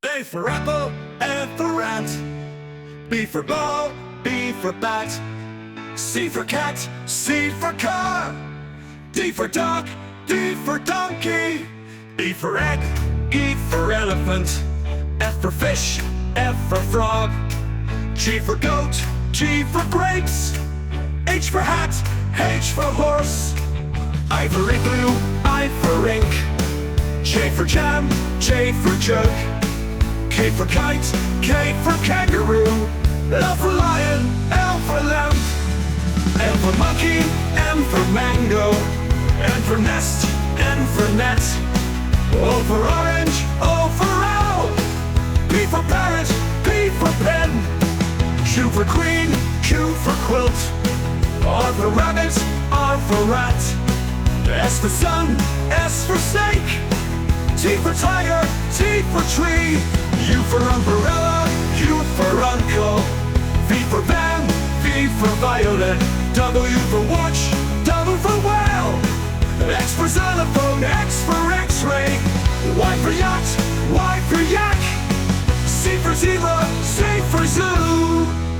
A for apple, F for ant. B for ball, B for bat. C for cat, C for car. D for dog, D for donkey. E for egg, E for elephant. F for fish, F for frog. G for goat, G for grapes. H for hat, H for horse. I for igloo, I for ink. J for jam, J for jug. K for kite, K for kangaroo. L for lion, L for lamb. M for monkey, M for mango. N for nest, N for net. O for orange, O for owl. P for parrot, P for pen. Q for queen, Q for quilt. R for rabbit, R for rat. S for sun, S for snake. T for tiger, T for tree. U for umbrella, U for uncle. V for van, V for violet. W for watch, W for whale. X for xylophone, X for x-ray. Y for yacht, Y for yak. C for zebra, Z for zoo.